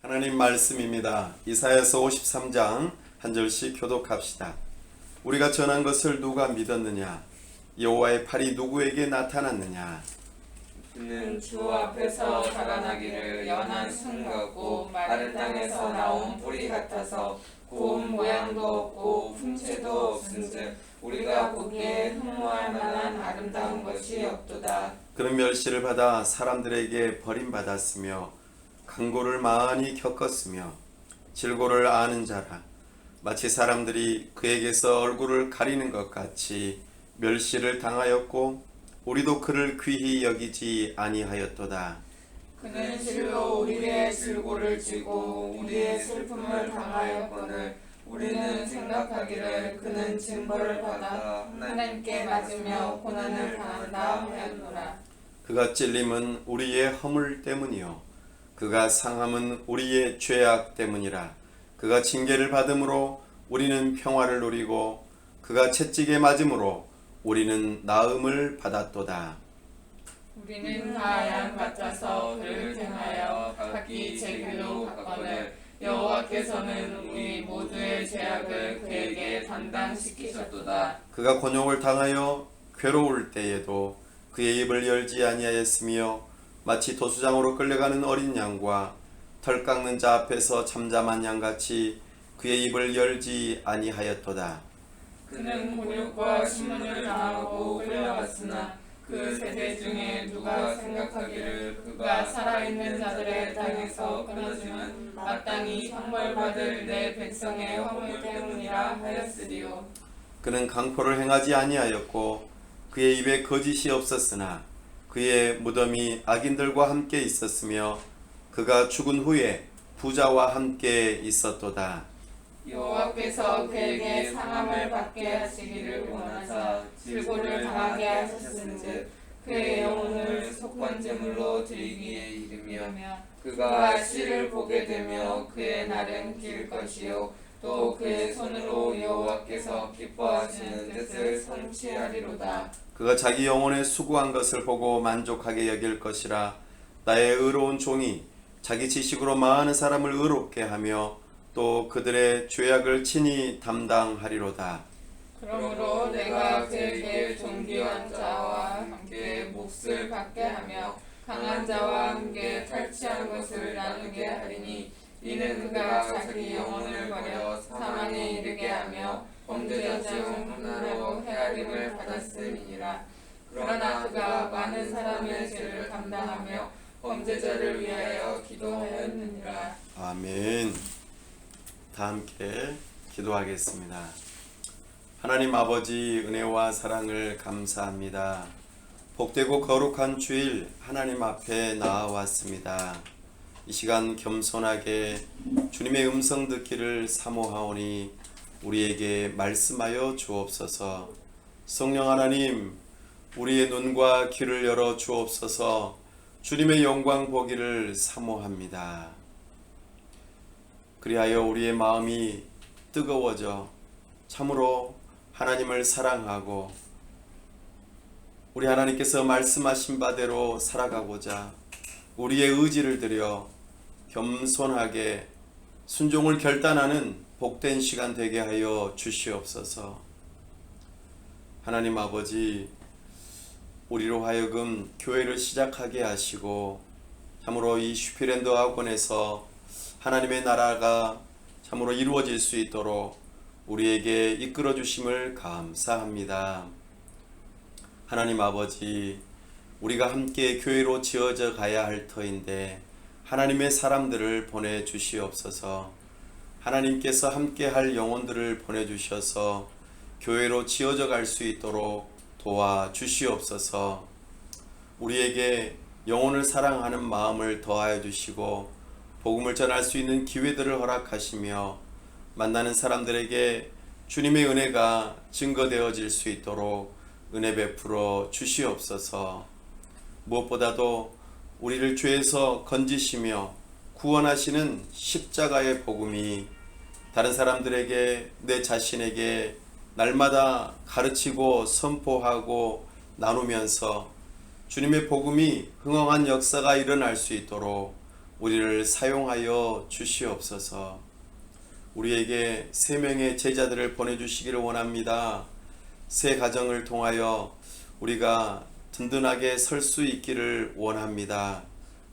하나님 말씀입니다. 이사야서 53장 한 절씩 교독합시다. 우리가 전한 것을 누가 믿었느냐? 여호와의 팔이 누구에게 나타났느냐? 그는 주 앞에서 자라나기를 연한 순 같고 마른 땅에서 나온 뿌리 같아서 고운 모양도 없고 품체도 없은즉 우리가 보기에 흠모할 만한 아름다운 것이 없도다. 그는 멸시를 받아 사람들에게 버림받았으며 강고를 많이 겪었으며 질고를 아는 자라. 마치 사람들이 그에게서 얼굴을 가리는 것 같이 멸시를 당하였고 우리도 그를 귀히 여기지 아니하였도다. 그는 실로 우리의 질고를 지고 우리의 슬픔을 당하였거늘 우리는 생각하기를 그는 징벌을 받아 하나님께 맞으며 고난을 당한다 하였노라. 그가 찔림은 우리의 허물 때문이요 그가 상함은 우리의 죄악 때문이라. 그가 징계를 받음으로 우리는 평화를 누리고 그가 채찍에 맞음으로 우리는 나음을 받았도다. 우리는 다 양 같아서 그를 행하여 각기 제 길로 갔거늘 여호와께서는 우리 모두의 죄악을 그에게 담당시키셨도다. 그가 곤욕을 당하여 괴로울 때에도 그의 입을 열지 아니하였으며 마치 도수장으로 끌려가는 어린 양과 털 깎는 자 앞에서 잠잠한 양같이 그의 입을 열지 아니하였도다. 그는 곤욕과 신문을 당하고 끌려갔으나 그 세대 중에 누가 생각하기를 그가 살아있는 자들의 땅에서 끊어지면 마땅히 형벌받을 내 백성의 허물 때문이라 하였으리요. 그는 강포를 행하지 아니하였고 그의 입에 거짓이 없었으나 그의 무덤이 악인들과 함께 있었으며 그가 죽은 후에 부자와 함께 있었도다. 여호와께서 그에게 상함을 받게 하시기를 원하사 질고를 당하게 하셨은즉 그의 영혼을 속건제물로 드리기에 이르며 그가 씨를 보게 되며 그의 날은 길 것이요 또 그의 손으로 여호와께서 기뻐하시는 뜻을 성취하리로다. 그가 자기 영혼에 수고한 것을 보고 만족하게 여길 것이라. 나의 의로운 종이 자기 지식으로 많은 사람을 의롭게 하며 또 그들의 죄악을 친히 담당하리로다. 그러므로 내가 그에게 존귀한 자와 함께 몫을 받게 하며 강한 자와 함께 탈취한 것을 나누게 하리니 이는 그가 자기 영혼을 버려 사망에 이르게 하며 범죄자 중 하나로 헤아림을 받았음이니라. 그러나 그가 많은 사람의 죄를 감당하며 범죄자를 위하여 기도하였느니라. 아멘. 다 함께 기도하겠습니다. 하나님 아버지 은혜와 사랑을 감사합니다. 복되고 거룩한 주일 하나님 앞에 나아왔습니다. 이 시간 겸손하게 주님의 음성 듣기를 사모하오니 우리에게 말씀하여 주옵소서. 성령 하나님, 우리의 눈과 귀를 열어 주옵소서. 주님의 영광 보기를 사모합니다. 그리하여 우리의 마음이 뜨거워져 참으로 하나님을 사랑하고 우리 하나님께서 말씀하신 바대로 살아가고자 우리의 의지를 들여 겸손하게 순종을 결단하는 복된 시간 되게 하여 주시옵소서. 하나님 아버지, 우리로 하여금 교회를 시작하게 하시고 참으로 이 슈피랜드 학원에서 하나님의 나라가 참으로 이루어질 수 있도록 우리에게 이끌어 주심을 감사합니다. 하나님 아버지, 우리가 함께 교회로 지어져 가야 할 터인데 하나님의 사람들을 보내주시옵소서. 하나님께서 함께 할 영혼들을 보내주셔서 교회로 지어져 갈 수 있도록 도와주시옵소서. 우리에게 영혼을 사랑하는 마음을 더하여 주시고 복음을 전할 수 있는 기회들을 허락하시며 만나는 사람들에게 주님의 은혜가 증거되어질 수 있도록 은혜 베풀어 주시옵소서. 무엇보다도 우리를 죄에서 건지시며 구원하시는 십자가의 복음이 다른 사람들에게 내 자신에게 날마다 가르치고 선포하고 나누면서 주님의 복음이 흥황한 역사가 일어날 수 있도록 우리를 사용하여 주시옵소서. 우리에게 3명의 제자들을 보내주시기를 원합니다. 새 가정을 통하여 우리가 든든하게 설 수 있기를 원합니다.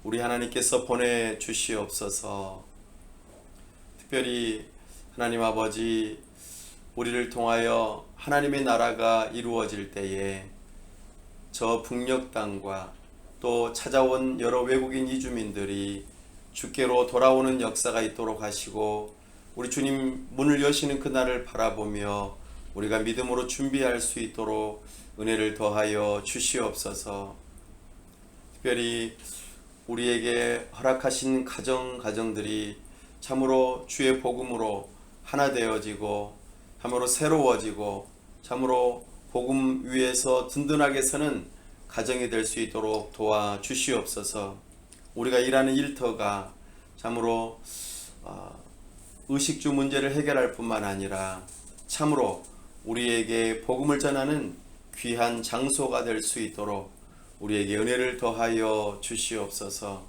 우리 하나님께서 보내주시옵소서. 특별히 하나님 아버지, 우리를 통하여 하나님의 나라가 이루어질 때에 저 북녘 땅과 또 찾아온 여러 외국인 이주민들이 주께로 돌아오는 역사가 있도록 하시고, 우리 주님 문을 여시는 그날을 바라보며 우리가 믿음으로 준비할 수 있도록 은혜를 더하여 주시옵소서. 특별히 우리에게 허락하신 가정들이 참으로 주의 복음으로 하나 되어지고 참으로 새로워지고 참으로 복음 위에서 든든하게 서는 가정이 될 수 있도록 도와주시옵소서. 우리가 일하는 일터가 참으로 의식주 문제를 해결할 뿐만 아니라 참으로 우리에게 복음을 전하는 귀한 장소가 될 수 있도록 우리에게 은혜를 더하여 주시옵소서.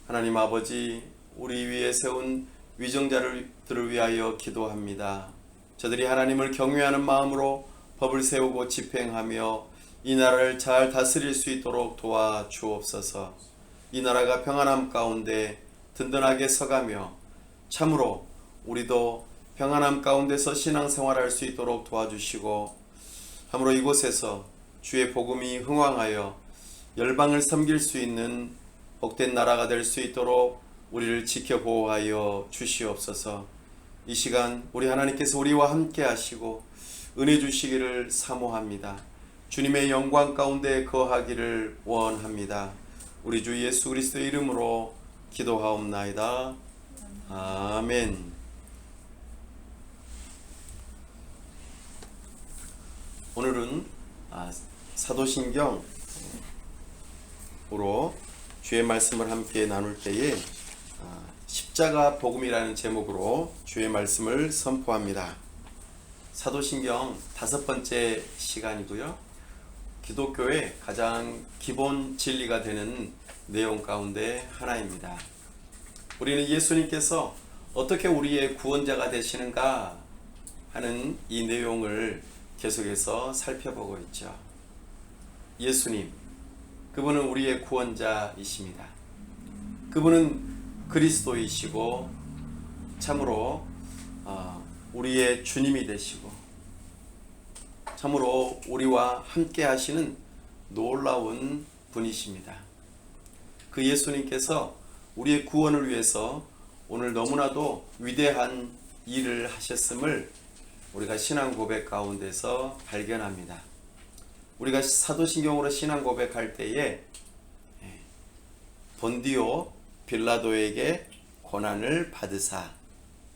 하나님 아버지, 우리 위에 세운 위정자들을 위하여 기도합니다. 저들이 하나님을 경외하는 마음으로 법을 세우고 집행하며 이 나라를 잘 다스릴 수 있도록 도와주옵소서. 이 나라가 평안함 가운데 든든하게 서가며 참으로 우리도 평안함 가운데서 신앙생활할 수 있도록 도와주시고, 참으로 이곳에서 주의 복음이 흥왕하여 열방을 섬길 수 있는 복된 나라가 될 수 있도록 우리를 지켜보호하여 주시옵소서. 이 시간 우리 하나님께서 우리와 함께 하시고 은혜 주시기를 사모합니다. 주님의 영광 가운데 거하기를 원합니다. 우리 주 예수 그리스도의 이름으로 기도하옵나이다. 아멘. 오늘은 사도신경으로 주의 말씀을 함께 나눌 때에 십자가 복음이라는 제목으로 주의 말씀을 선포합니다. 사도신경 5번째 시간이고요. 기독교의 가장 기본 진리가 되는 내용 가운데 하나입니다. 우리는 예수님께서 어떻게 우리의 구원자가 되시는가 하는 이 내용을 계속해서 살펴보고 있죠. 예수님, 그분은 우리의 구원자이십니다. 그분은 그리스도이시고 참으로 우리의 주님이 되시고 참으로 우리와 함께 하시는 놀라운 분이십니다. 그 예수님께서 우리의 구원을 위해서 오늘 너무나도 위대한 일을 하셨음을 우리가 신앙 고백 가운데서 발견합니다. 우리가 사도신경으로 신앙 고백할 때에 본디오 빌라도에게 고난을 받으사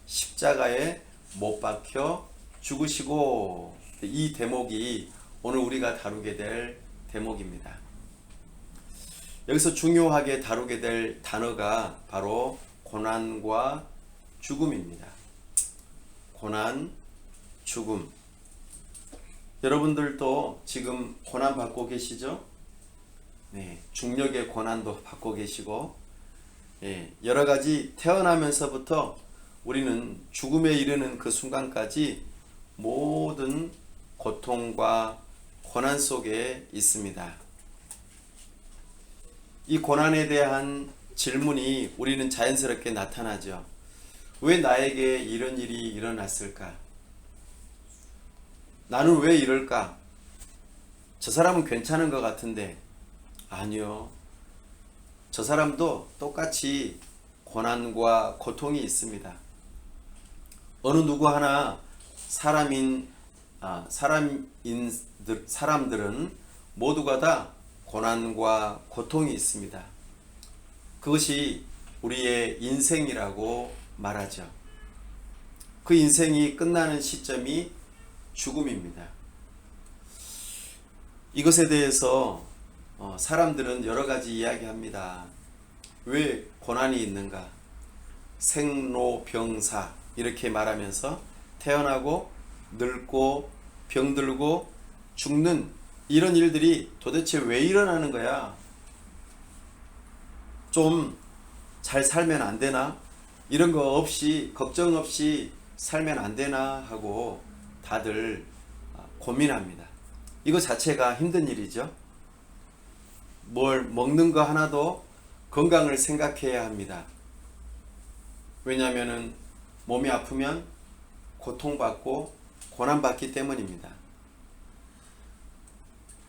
십자가에 못 박혀 죽으시고, 이 대목이 오늘 우리가 다루게 될 대목입니다. 여기서 중요하게 다루게 될 단어가 바로 고난과 죽음입니다. 고난, 죽음. 여러분들도 지금 고난 받고 계시죠? 네, 중력의 고난도 받고 계시고, 여러 가지 태어나면서부터 우리는 죽음에 이르는 그 순간까지 모든 고통과 고난 속에 있습니다. 이 고난에 대한 질문이 우리는 자연스럽게 나타나죠. 왜 나에게 이런 일이 일어났을까? 나는 왜 이럴까? 저 사람은 괜찮은 것 같은데. 아니요. 저 사람도 똑같이 고난과 고통이 있습니다. 어느 누구 하나 사람들은 모두가 다 고난과 고통이 있습니다. 그것이 우리의 인생이라고 말하죠. 그 인생이 끝나는 시점이 죽음입니다. 이것에 대해서 사람들은 여러 가지 이야기합니다. 왜 고난이 있는가? 생로병사 이렇게 말하면서 태어나고 늙고 병들고 죽는 이런 일들이 도대체 왜 일어나는 거야? 좀 잘 살면 안 되나? 이런 거 없이, 걱정 없이 살면 안 되나 하고 다들 고민합니다. 이거 자체가 힘든 일이죠. 뭘 먹는 거 하나도 건강을 생각해야 합니다. 왜냐하면 몸이 아프면 고통받고 고난받기 때문입니다.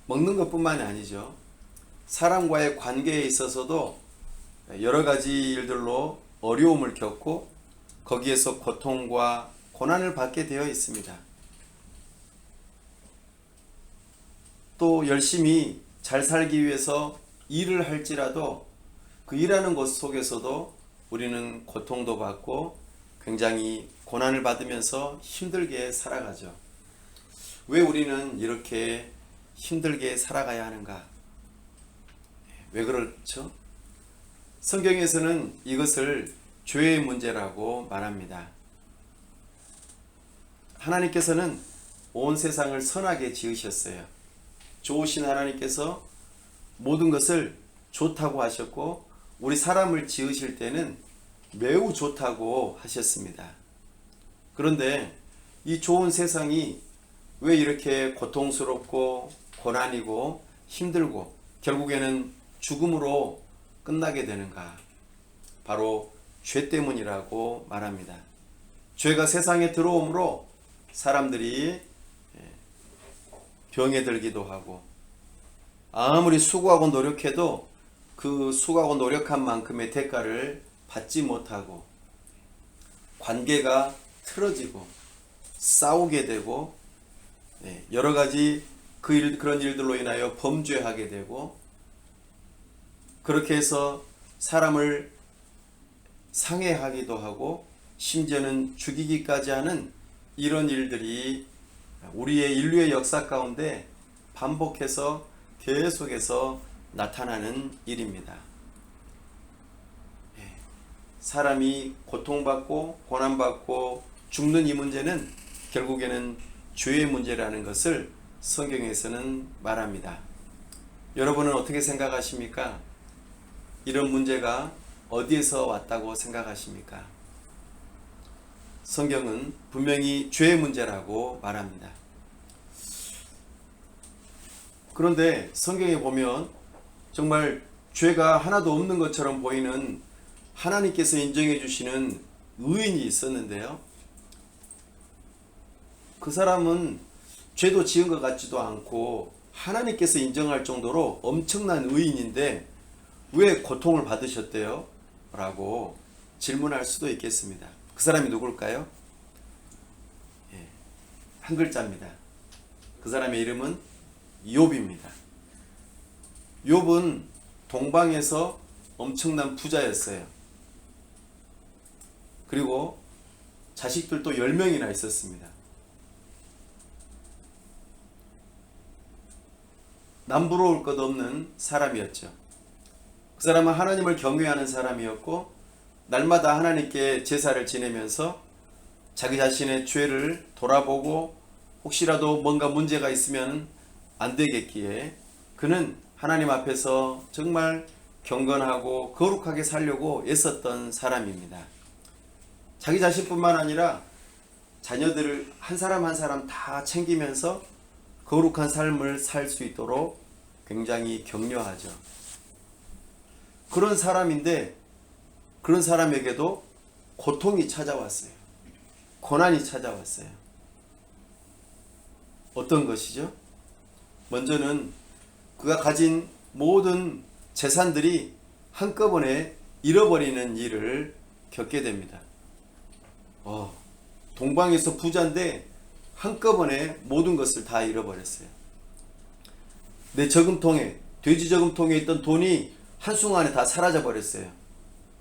먹는 것뿐만이 아니죠. 사람과의 관계에 있어서도 여러 가지 일들로 어려움을 겪고 거기에서 고통과 고난을 받게 되어 있습니다. 또 열심히 잘 살기 위해서 일을 할지라도 그 일하는 것 속에서도 우리는 고통도 받고 굉장히 고난을 받으면서 힘들게 살아가죠. 왜 우리는 이렇게 힘들게 살아가야 하는가? 왜 그렇죠? 성경에서는 이것을 죄의 문제라고 말합니다. 하나님께서는 온 세상을 선하게 지으셨어요. 좋으신 하나님께서 모든 것을 좋다고 하셨고 우리 사람을 지으실 때는 매우 좋다고 하셨습니다. 그런데 이 좋은 세상이 왜 이렇게 고통스럽고 고난이고 힘들고 결국에는 죽음으로 끝나게 되는가? 바로 죄 때문이라고 말합니다. 죄가 세상에 들어오므로 사람들이 병에 들기도 하고 아무리 수고하고 노력해도 그 수고하고 노력한 만큼의 대가를 받지 못하고 관계가 틀어지고 싸우게 되고 여러 가지 그런 일들로 인하여 범죄하게 되고 그렇게 해서 사람을 상해하기도 하고 심지어는 죽이기까지 하는 이런 일들이 우리의 인류의 역사 가운데 반복해서 계속해서 나타나는 일입니다. 사람이 고통받고 고난받고 죽는 이 문제는 결국에는 죄의 문제라는 것을 성경에서는 말합니다. 여러분은 어떻게 생각하십니까? 이런 문제가 어디에서 왔다고 생각하십니까? 성경은 분명히 죄의 문제라고 말합니다. 그런데 성경에 보면 정말 죄가 하나도 없는 것처럼 보이는 하나님께서 인정해 주시는 의인이 있었는데요. 그 사람은 죄도 지은 것 같지도 않고 하나님께서 인정할 정도로 엄청난 의인인데 왜 고통을 받으셨대요? 라고 질문할 수도 있겠습니다. 그 사람이 누굴까요? 한 글자입니다. 그 사람의 이름은 욥입니다. 욥은 동방에서 엄청난 부자였어요. 그리고 자식들도 10명이나 있었습니다. 남부러울 것 없는 사람이었죠. 그 사람은 하나님을 경외하는 사람이었고 날마다 하나님께 제사를 지내면서 자기 자신의 죄를 돌아보고 혹시라도 뭔가 문제가 있으면 안 되겠기에 그는 하나님 앞에서 정말 경건하고 거룩하게 살려고 애썼던 사람입니다. 자기 자신뿐만 아니라 자녀들을 한 사람 한 사람 다 챙기면서 거룩한 삶을 살 수 있도록 굉장히 격려하죠. 그런 사람인데 그런 사람에게도 고통이 찾아왔어요. 고난이 찾아왔어요. 어떤 것이죠? 먼저는 그가 가진 모든 재산들이 한꺼번에 잃어버리는 일을 겪게 됩니다. 동방에서 부자인데 한꺼번에 모든 것을 다 잃어버렸어요. 내 저금통에, 돼지 저금통에 있던 돈이 한순간에 다 사라져 버렸어요.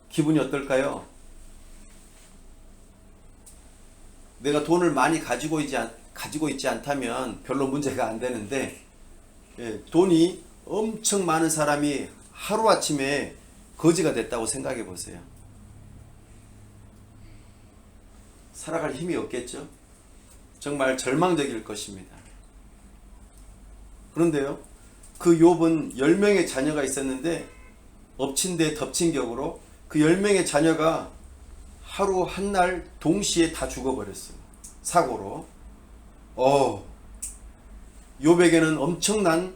기분이 어떨까요? 내가 돈을 많이 가지고 있지 않다면 별로 문제가 안 되는데 돈이 엄청 많은 사람이 하루아침에 거지가 됐다고 생각해 보세요. 살아갈 힘이 없겠죠? 정말 절망적일 것입니다. 그런데요, 그 욥은 10명의 자녀가 있었는데 엎친 데 덮친 격으로 그 10명의 자녀가 하루 한 날 동시에 다 죽어버렸어요. 사고로. 욥에게는 엄청난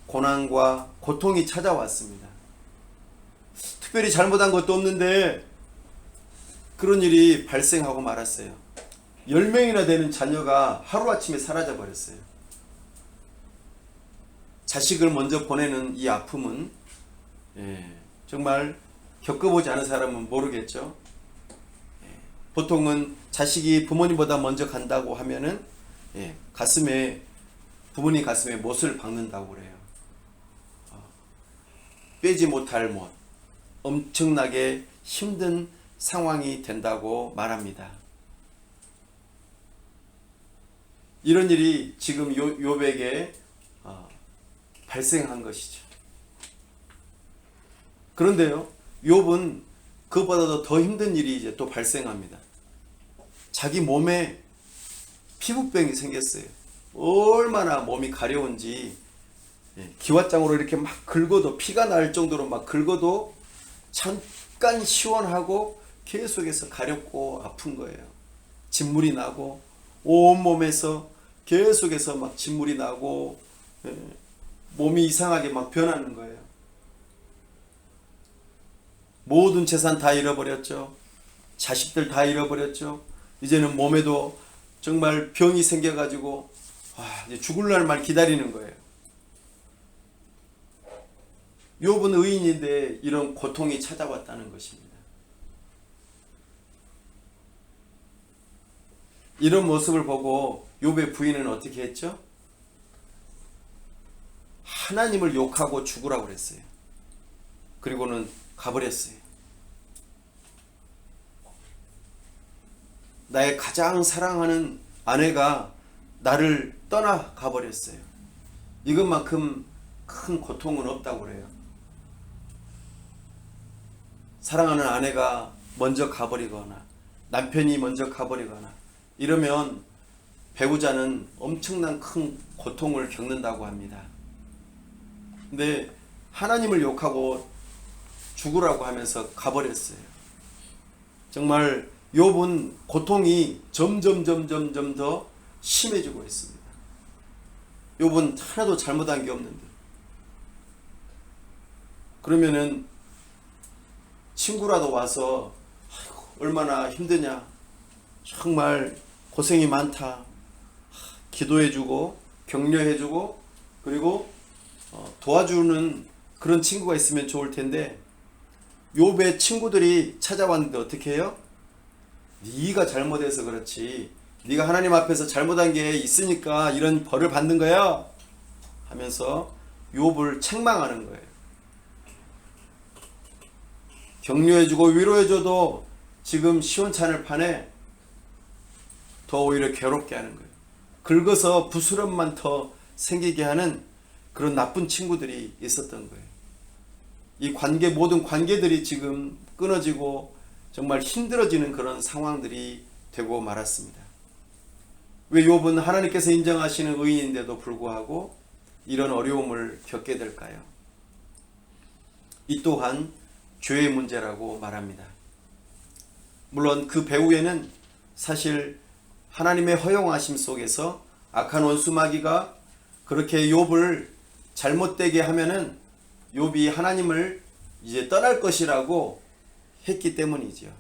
고난과 고통이 찾아왔습니다. 특별히 잘못한 것도 없는데 그런 일이 발생하고 말았어요. 10명이나 되는 자녀가 하루아침에 사라져 버렸어요. 자식을 먼저 보내는 이 아픔은 정말 겪어보지 않은 사람은 모르겠죠. 보통은 자식이 부모님보다 먼저 간다고 하면은 부모님 가슴에 못을 박는다고 그래요. 빼지 못할 못, 엄청나게 힘든 상황이 된다고 말합니다. 이런 일이 지금 욥에게 발생한 것이죠. 그런데요, 욥은 그것보다도 더 힘든 일이 이제 또 발생합니다. 자기 몸에 피부병이 생겼어요. 얼마나 몸이 가려운지 기왓장으로 이렇게 막 긁어도 피가 날 정도로 막 긁어도 잠깐 시원하고 계속해서 가렵고 아픈 거예요. 진물이 나고 온몸에서 계속해서 막 진물이 나고 몸이 이상하게 막 변하는 거예요. 모든 재산 다 잃어버렸죠. 자식들 다 잃어버렸죠. 이제는 몸에도 정말 병이 생겨가지고 이제 죽을 날만 기다리는 거예요. 욥은 의인인데 이런 고통이 찾아왔다는 것입니다. 이런 모습을 보고 욥의 부인은 어떻게 했죠? 하나님을 욕하고 죽으라고 그랬어요. 그리고는 가버렸어요. 나의 가장 사랑하는 아내가 나를 떠나 가버렸어요. 이것만큼 큰 고통은 없다고 그래요. 사랑하는 아내가 먼저 가버리거나 남편이 먼저 가버리거나 이러면 배우자는 엄청난 큰 고통을 겪는다고 합니다. 근데 하나님을 욕하고 죽으라고 하면서 가버렸어요. 정말 욥은 고통이 점점 더 심해지고 있습니다. 욥은 하나도 잘못한 게 없는데 그러면은 친구라도 와서 아이고, 얼마나 힘드냐, 정말 고생이 많다, 기도해주고 격려해주고 그리고 도와주는 그런 친구가 있으면 좋을 텐데 욥의 친구들이 찾아왔는데 어떻게 해요? 네가 잘못해서 그렇지, 네가 하나님 앞에서 잘못한 게 있으니까 이런 벌을 받는 거야 하면서 욥을 책망하는 거예요. 격려해주고 위로해줘도 지금 시원찮을 판에 더 오히려 괴롭게 하는 거예요. 긁어서 부스럼만 더 생기게 하는 그런 나쁜 친구들이 있었던 거예요. 이 모든 관계들이 지금 끊어지고 정말 힘들어지는 그런 상황들이 되고 말았습니다. 왜 욥은 하나님께서 인정하시는 의인인데도 불구하고 이런 어려움을 겪게 될까요? 이 또한 죄의 문제라고 말합니다. 물론 그 배후에는 사실 하나님의 허용하심 속에서 악한 원수마귀가 그렇게 욥을 잘못되게 하면은 욥이 하나님을 이제 떠날 것이라고 했기 때문이죠.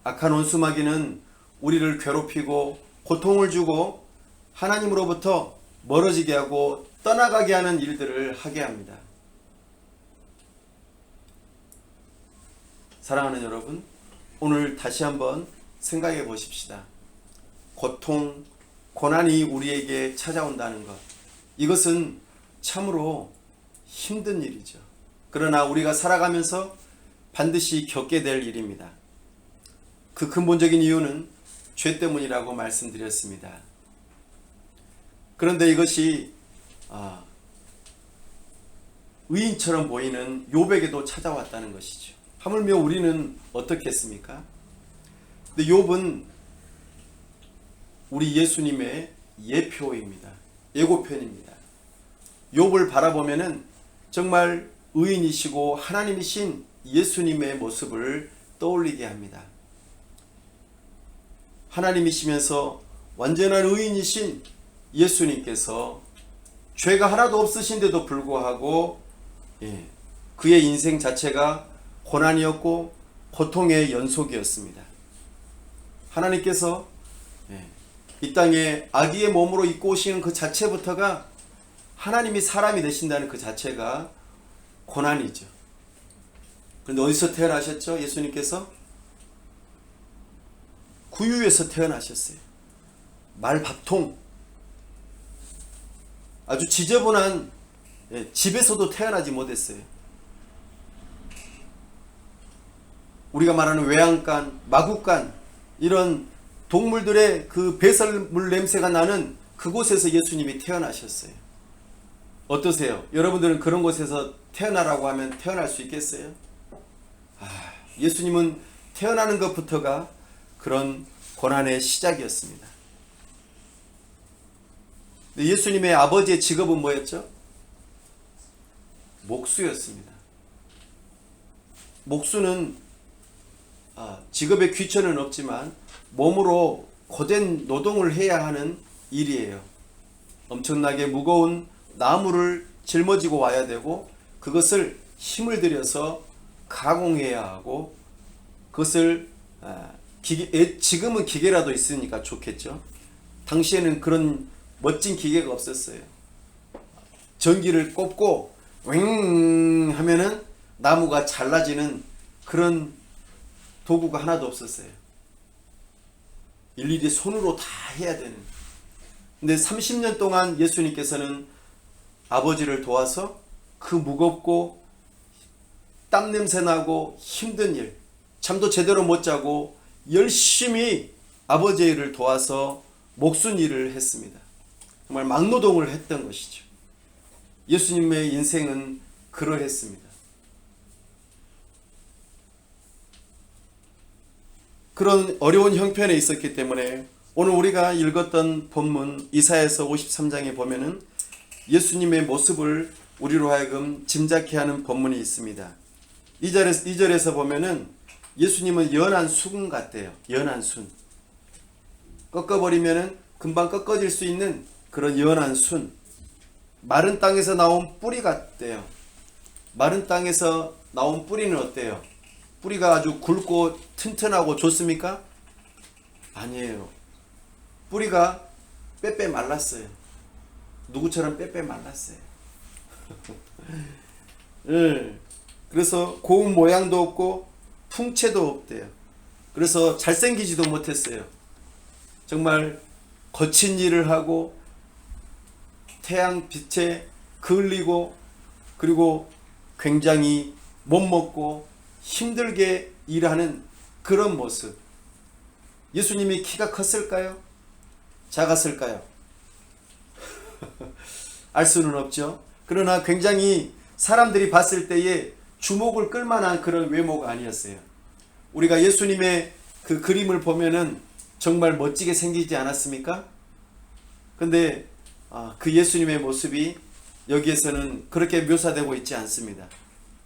악한 원수마귀는 우리를 괴롭히고 고통을 주고 하나님으로부터 멀어지게 하고 떠나가게 하는 일들을 하게 합니다. 사랑하는 여러분, 오늘 다시 한번 생각해 보십시다. 고통, 고난이 우리에게 찾아온다는 것, 이것은 참으로 힘든 일이죠. 그러나 우리가 살아가면서 반드시 겪게 될 일입니다. 그 근본적인 이유는 죄 때문이라고 말씀드렸습니다. 그런데 이것이 의인처럼 보이는 욥에게도 찾아왔다는 것이죠. 하물며 우리는 어떻게 했습니까? 근데 욥은 우리 예수님의 예표입니다. 예고편입니다. 욥을 바라보면은 정말 의인이시고 하나님이신 예수님의 모습을 떠올리게 합니다. 하나님이시면서 완전한 의인이신 예수님께서 죄가 하나도 없으신데도 불구하고 그의 인생 자체가 고난이었고 고통의 연속이었습니다. 하나님께서 이 땅에 아기의 몸으로 입고 오시는 그 자체부터가 하나님이 사람이 되신다는 그 자체가 고난이죠. 그런데 어디서 태어나셨죠? 예수님께서 구유에서 태어나셨어요. 말밥통, 아주 지저분한 집에서도 태어나지 못했어요. 우리가 말하는 외양간, 마구간, 이런 동물들의 그 배설물 냄새가 나는 그곳에서 예수님이 태어나셨어요. 어떠세요? 여러분들은 그런 곳에서 태어나라고 하면 태어날 수 있겠어요? 예수님은 태어나는 것부터가 그런 고난의 시작이었습니다. 예수님의 아버지의 직업은 뭐였죠? 목수였습니다. 목수는 직업에 귀천은 없지만 몸으로 고된 노동을 해야 하는 일이에요. 엄청나게 무거운 나무를 짊어지고 와야 되고 그것을 힘을 들여서 가공해야 하고 그것을 지금은 기계라도 있으니까 좋겠죠. 당시에는 그런 기계가 없었어요. 전기를 꼽고 윙 하면은 나무가 잘라지는 그런 도구가 하나도 없었어요. 일일이 손으로 다 해야 되는. 근데 30년 동안 예수님께서는 아버지를 도와서 그 무겁고 땀 냄새 나고 힘든 일, 잠도 제대로 못 자고 열심히 아버지의 일을 도와서 목순 일을 했습니다. 정말 막노동을 했던 것이죠. 예수님의 인생은 그러했습니다. 그런 어려운 형편에 있었기 때문에 오늘 우리가 읽었던 본문 이사야서 53장에 보면은 예수님의 모습을 우리로 하여금 짐작케 하는 본문이 있습니다. 2절에서 보면은 예수님은 연한 순 같대요. 연한 순. 꺾어버리면은 금방 꺾어질 수 있는 그런 연한 순. 마른 땅에서 나온 뿌리 같대요. 마른 땅에서 나온 뿌리는 어때요? 뿌리가 아주 굵고 튼튼하고 좋습니까? 아니에요. 뿌리가 빼빼 말랐어요. 누구처럼 빼빼 말랐어요. 그래서 고운 모양도 없고 풍채도 없대요. 그래서 잘생기지도 못했어요. 정말 거친 일을 하고 태양 빛에 그을리고 그리고 굉장히 못 먹고 힘들게 일하는 그런 모습. 예수님이 키가 컸을까요? 작았을까요? 알 수는 없죠. 그러나 굉장히 사람들이 봤을 때에 주목을 끌만한 그런 외모가 아니었어요. 우리가 예수님의 그 그림을 보면은 정말 멋지게 생기지 않았습니까? 근데 그 예수님의 모습이 여기에서는 그렇게 묘사되고 있지 않습니다.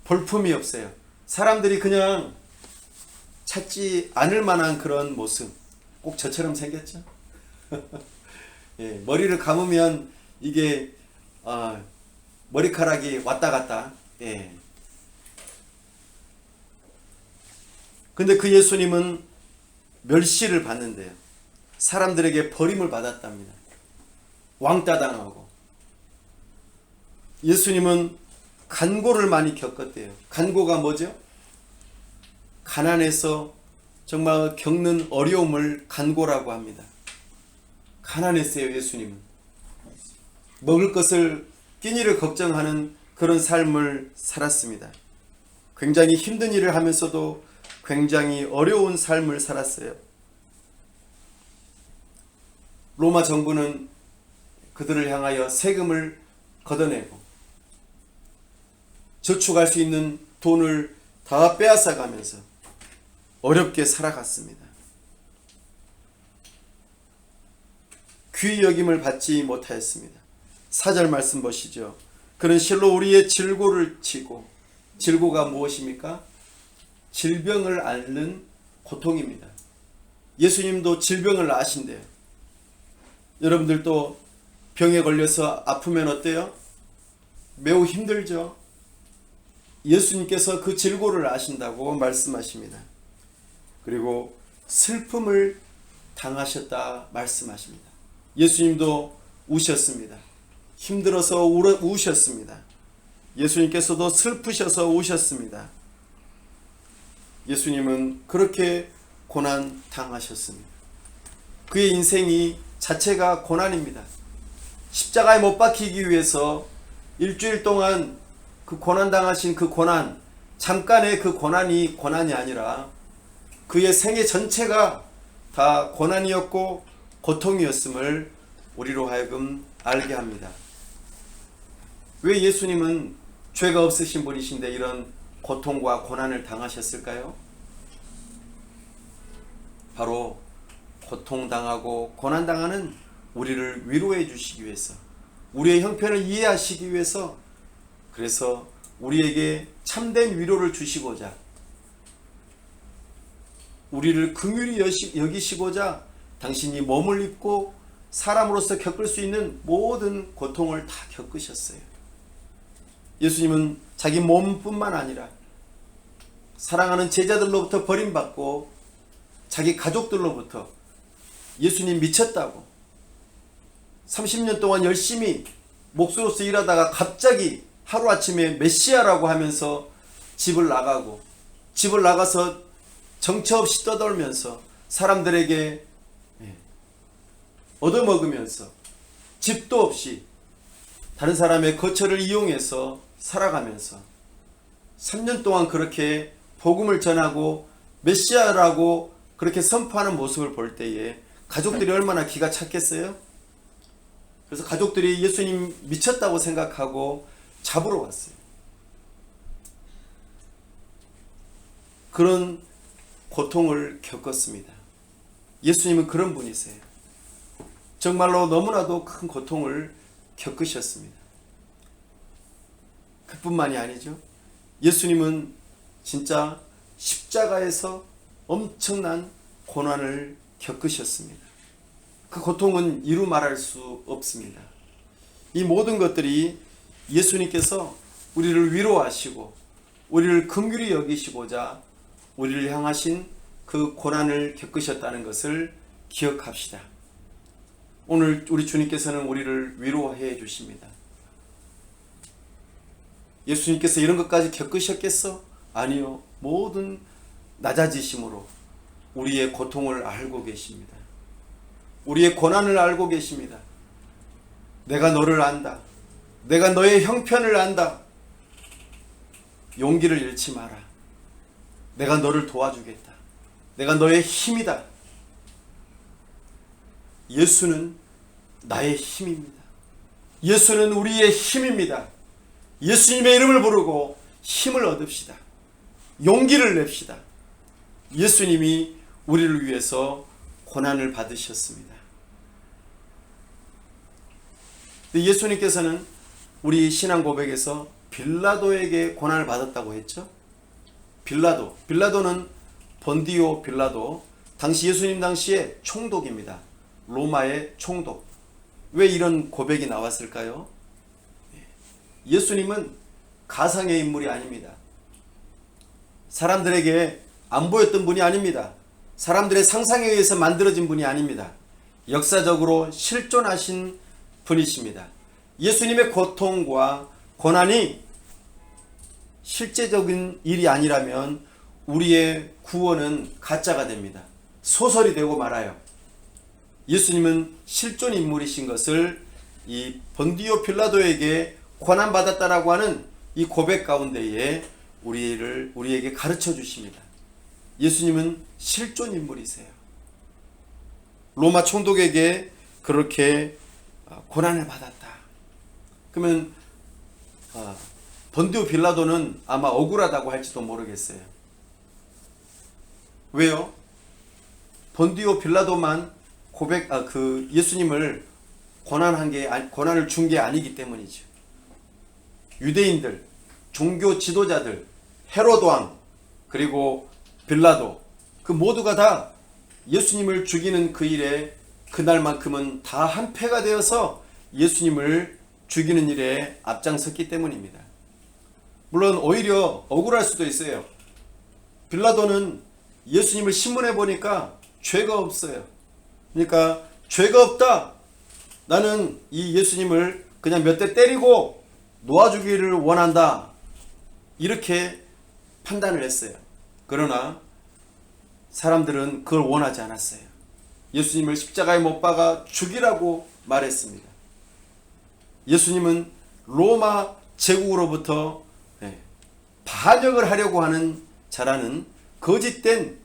볼품이 없어요. 사람들이 그냥 찾지 않을 만한 그런 모습. 꼭 저처럼 생겼죠? 예, 머리를 감으면 이게 머리카락이 왔다 갔다. 예. 근데 그 예수님은 멸시를 받는데요. 사람들에게 버림을 받았답니다. 왕따 당하고. 예수님은 간고를 많이 겪었대요. 간고가 뭐죠? 가난해서 정말 겪는 어려움을 간고라고 합니다. 가난했어요, 예수님은. 먹을 것을 끼니를 걱정하는 그런 삶을 살았습니다. 굉장히 힘든 일을 하면서도 굉장히 어려운 삶을 살았어요. 로마 정부는 그들을 향하여 세금을 걷어내고 저축할 수 있는 돈을 다 빼앗아가면서 어렵게 살아갔습니다. 귀히 여김을 받지 못하였습니다. 4절 말씀 보시죠. 그는 실로 우리의 질고를 치고, 질고가 무엇입니까? 질병을 앓는 고통입니다. 예수님도 질병을 아신대요. 여러분들도 병에 걸려서 아프면 어때요? 매우 힘들죠. 예수님께서 그 질고를 아신다고 말씀하십니다. 그리고 슬픔을 당하셨다 말씀하십니다. 예수님도 우셨습니다. 힘들어서 우셨습니다. 예수님께서도 슬프셔서 우셨습니다. 예수님은 그렇게 고난 당하셨습니다. 그의 인생이 자체가 고난입니다. 십자가에 못 박히기 위해서 일주일 동안 그 고난 당하신 그 고난, 잠깐의 그 고난이 고난이 아니라 그의 생애 전체가 다 고난이었고 고통이었음을 우리로 하여금 알게 합니다. 왜 예수님은 죄가 없으신 분이신데 이런 고통과 고난을 당하셨을까요? 바로 고통당하고 고난당하는 우리를 위로해 주시기 위해서, 우리의 형편을 이해하시기 위해서, 그래서 우리에게 참된 위로를 주시고자, 우리를 긍휼히 여기시고자 당신이 몸을 입고 사람으로서 겪을 수 있는 모든 고통을 다 겪으셨어요. 예수님은 자기 몸뿐만 아니라 사랑하는 제자들로부터 버림받고 자기 가족들로부터 예수님 미쳤다고 30년 동안 열심히 목수로서 일하다가 갑자기 하루아침에 메시아라고 하면서 집을 나가서 정처 없이 떠돌면서 사람들에게 얻어먹으면서 집도 없이 다른 사람의 거처를 이용해서 살아가면서 3년 동안 그렇게 복음을 전하고 메시아라고 그렇게 선포하는 모습을 볼 때에 가족들이 얼마나 기가 찼겠어요? 그래서 가족들이 예수님 미쳤다고 생각하고 잡으러 왔어요. 그런 고통을 겪었습니다. 예수님은 그런 분이세요. 정말로 너무나도 큰 고통을 겪으셨습니다. 그뿐만이 아니죠. 예수님은 진짜 십자가에서 엄청난 고난을 겪으셨습니다. 그 고통은 이루 말할 수 없습니다. 이 모든 것들이 예수님께서 우리를 위로하시고 우리를 긍휼히 여기시고자 우리를 향하신 그 고난을 겪으셨다는 것을 기억합시다. 오늘 우리 주님께서는 우리를 위로해 주십니다. 예수님께서 이런 것까지 겪으셨겠어? 아니요. 모든 낮아지심으로 우리의 고통을 알고 계십니다. 우리의 고난을 알고 계십니다. 내가 너를 안다. 내가 너의 형편을 안다. 용기를 잃지 마라. 내가 너를 도와주겠다. 내가 너의 힘이다. 예수는 나의 힘입니다. 예수는 우리의 힘입니다. 예수님의 이름을 부르고 힘을 얻읍시다. 용기를 냅시다. 예수님이 우리를 위해서 고난을 받으셨습니다. 예수님께서는 우리 신앙 고백에서 빌라도에게 고난을 받았다고 했죠. 빌라도는 본디오 빌라도, 당시 예수님 당시에 총독입니다. 로마의 총독. 왜 이런 고백이 나왔을까요? 예수님은 가상의 인물이 아닙니다. 사람들에게 안 보였던 분이 아닙니다. 사람들의 상상에 의해서 만들어진 분이 아닙니다. 역사적으로 실존하신 분이십니다. 예수님의 고통과 고난이 실제적인 일이 아니라면 우리의 구원은 가짜가 됩니다. 소설이 되고 말아요. 예수님은 실존 인물이신 것을 이 본디오 빌라도에게 고난받았다라고 하는 이 고백 가운데에 우리에게 가르쳐 주십니다. 예수님은 실존 인물이세요. 로마 총독에게 그렇게 고난을 받았다. 그러면 본디오 빌라도는 아마 억울하다고 할지도 모르겠어요. 왜요? 본디오 빌라도만 예수님을 고난을 준 게 아니기 때문이죠. 유대인들, 종교 지도자들, 헤롯 왕, 그리고 빌라도, 그 모두가 다 예수님을 죽이는 그 일에 그날만큼은 다 한패가 되어서 예수님을 죽이는 일에 앞장섰기 때문입니다. 물론 오히려 억울할 수도 있어요. 빌라도는 예수님을 신문해 보니까 죄가 없어요. 그러니까 죄가 없다, 나는 이 예수님을 그냥 몇 대 때리고 놓아주기를 원한다, 이렇게 판단을 했어요. 그러나 사람들은 그걸 원하지 않았어요. 예수님을 십자가에 못 박아 죽이라고 말했습니다. 예수님은 로마 제국으로부터 반역을 하려고 하는 자라는 거짓된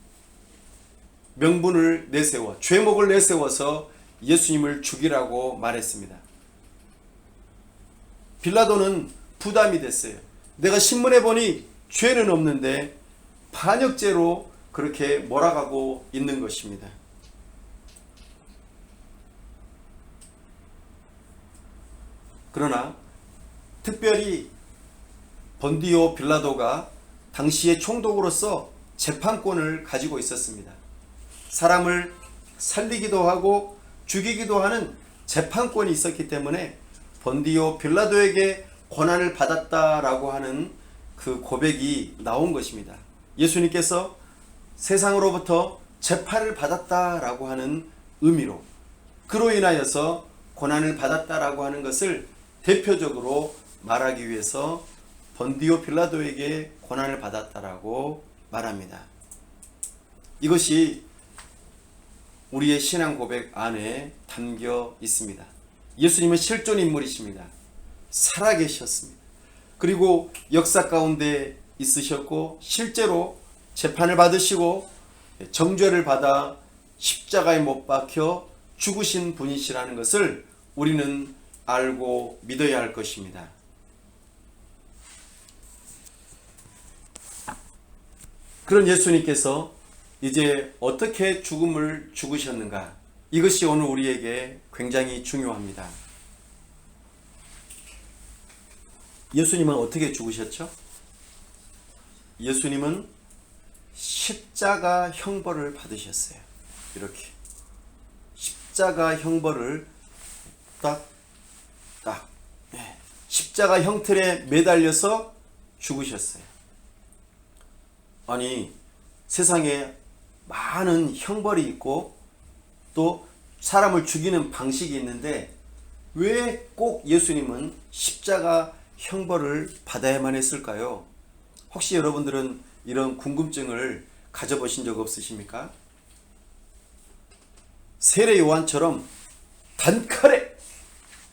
명분을 내세워, 죄목을 내세워서 예수님을 죽이라고 말했습니다. 빌라도는 부담이 됐어요. 내가 신문해 보니 죄는 없는데 반역죄로 그렇게 몰아가고 있는 것입니다. 그러나 특별히 본디오 빌라도가 당시의 총독으로서 재판권을 가지고 있었습니다. 사람을 살리기도 하고 죽이기도 하는 재판권이 있었기 때문에 본디오 빌라도에게 권한을 받았다라고 하는 그 고백이 나온 것입니다. 예수님께서 세상으로부터 재판을 받았다라고 하는 의미로, 그로 인하여서 권한을 받았다라고 하는 것을 대표적으로 말하기 위해서 본디오 빌라도에게 권한을 받았다라고 말합니다. 이것이 우리의 신앙 고백 안에 담겨 있습니다. 예수님은 실존 인물이십니다. 살아계셨습니다. 그리고 역사 가운데 있으셨고 실제로 재판을 받으시고 정죄를 받아 십자가에 못 박혀 죽으신 분이시라는 것을 우리는 알고 믿어야 할 것입니다. 그런 예수님께서 이제 어떻게 죽음을 죽으셨는가, 이것이 오늘 우리에게 굉장히 중요합니다. 예수님은 어떻게 죽으셨죠? 예수님은 십자가 형벌을 받으셨어요. 이렇게 십자가 형벌을 딱 십자가 형틀에 매달려서 죽으셨어요. 아니, 세상에 많은 형벌이 있고 또 사람을 죽이는 방식이 있는데 왜 꼭 예수님은 십자가 형벌을 받아야만 했을까요? 혹시 여러분들은 이런 궁금증을 가져보신 적 없으십니까? 세례 요한처럼 단칼에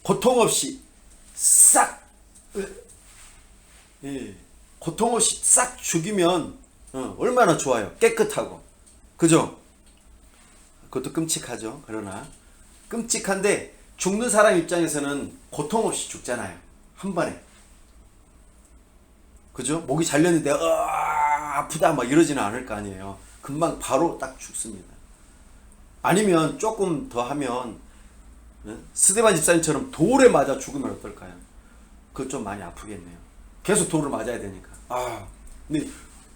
고통 없이 싹 고통 없이 싹 죽이면 얼마나 좋아요. 깨끗하고, 그죠? 그것도 끔찍하죠. 그러나 끔찍한데 죽는 사람 입장에서는 고통 없이 죽잖아요. 한 번에, 그죠? 목이 잘렸는데 아프다 막 이러지는 않을 거 아니에요. 금방 바로 딱 죽습니다. 아니면 조금 더 하면 스데반 집사님처럼 돌에 맞아 죽으면 어떨까요? 그거 좀 많이 아프겠네요. 계속 돌을 맞아야 되니까. 근데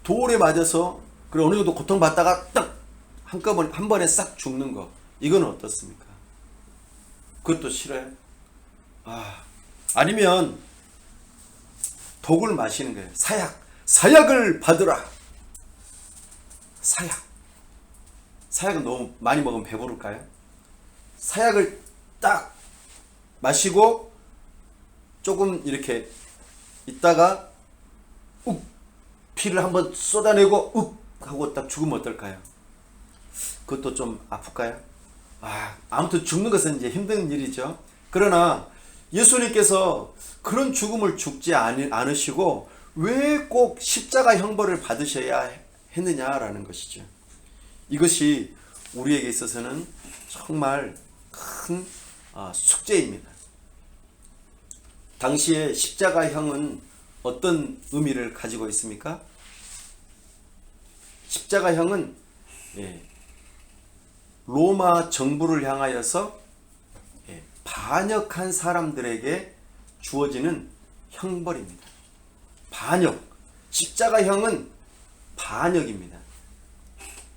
돌에 맞아서 그래 어느 정도 고통받다가 딱 한꺼번에 한 번에 싹 죽는 거, 이거는 어떻습니까? 그것도 싫어요? 아니면 독을 마시는 거예요. 사약을 받으라. 사약은 너무 많이 먹으면 배부를까요? 사약을 딱 마시고 조금 이렇게 있다가 피를 한번 쏟아내고 하고 딱 죽으면 어떨까요? 그것도 좀 아플까요? 아무튼 죽는 것은 이제 힘든 일이죠. 그러나 예수님께서 그런 죽음을 죽지 않으시고 왜 꼭 십자가 형벌을 받으셔야 했느냐라는 것이죠. 이것이 우리에게 있어서는 정말 큰 숙제입니다. 당시에 십자가형은 어떤 의미를 가지고 있습니까? 십자가형은 로마 정부를 향하여서 반역한 사람들에게 주어지는 형벌입니다. 반역. 십자가형은 반역입니다.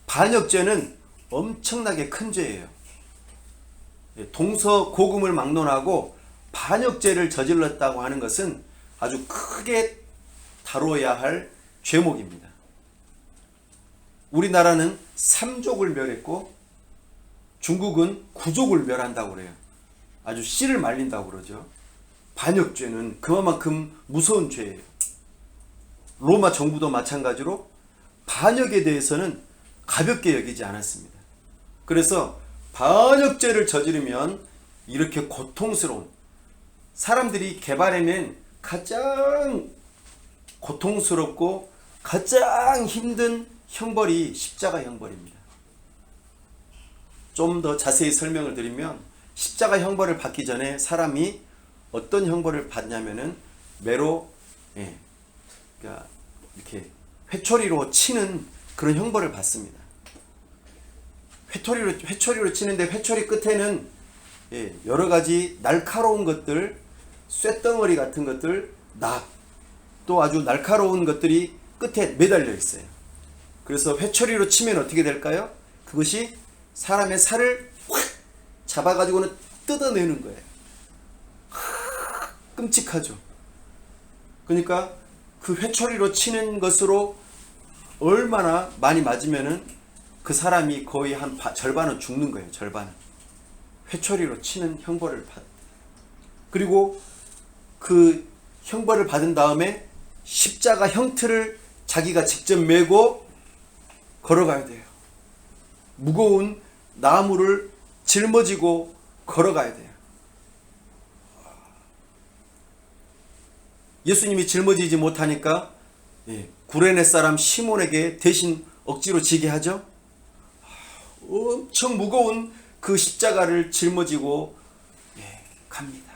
반역죄는 엄청나게 큰 죄예요. 동서고금을 막론하고 반역죄를 저질렀다고 하는 것은 아주 크게 다뤄야 할 죄목입니다. 우리나라는 3족을 멸했고 중국은 9족을 멸한다고 그래요. 아주 씨를 말린다고 그러죠. 반역죄는 그만큼 무서운 죄예요. 로마 정부도 마찬가지로 반역에 대해서는 가볍게 여기지 않았습니다. 그래서 반역죄를 저지르면 이렇게 고통스러운, 사람들이 개발해낸 가장 고통스럽고 가장 힘든 형벌이 십자가 형벌입니다. 좀 더 자세히 설명을 드리면 십자가 형벌을 받기 전에 사람이 어떤 형벌을 받냐면은 매로, 그러니까 이렇게 회초리로 치는 그런 형벌을 받습니다. 회초리로 치는데 회초리 끝에는 여러 가지 날카로운 것들, 쇳덩어리 같은 것들, 또 아주 날카로운 것들이 끝에 매달려 있어요. 그래서 회초리로 치면 어떻게 될까요? 그것이 사람의 살을 확 잡아가지고는 뜯어내는 거예요. 끔찍하죠. 그러니까 그 회초리로 치는 것으로 얼마나 많이 맞으면은 그 사람이 거의 한 절반은 죽는 거예요. 절반은. 회초리로 치는 형벌을 그리고 그 형벌을 받은 다음에 십자가 형틀을 자기가 직접 메고 걸어가야 돼요. 무거운 나무를 짊어지고 걸어가야 돼요. 예수님이 짊어지지 못하니까 구레네 사람 시몬에게 대신 억지로 지게 하죠. 엄청 무거운 그 십자가를 짊어지고 갑니다.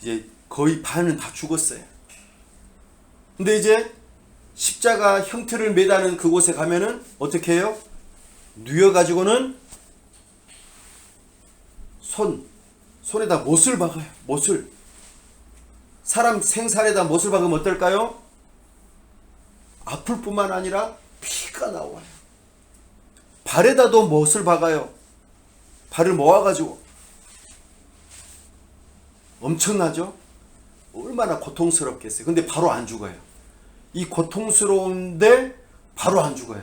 이제 거의 반은 다 죽었어요. 근데 이제 십자가 형틀을 매다는 그곳에 가면은 어떻게 해요? 누워가지고는 손에다 못을 박아요. 못을. 사람 생살에다 못을 박으면 어떨까요? 아플 뿐만 아니라 피가 나와요. 발에다도 못을 박아요. 발을 모아가지고. 엄청나죠? 얼마나 고통스럽겠어요. 근데 바로 안 죽어요. 이 고통스러운데 바로 안 죽어요.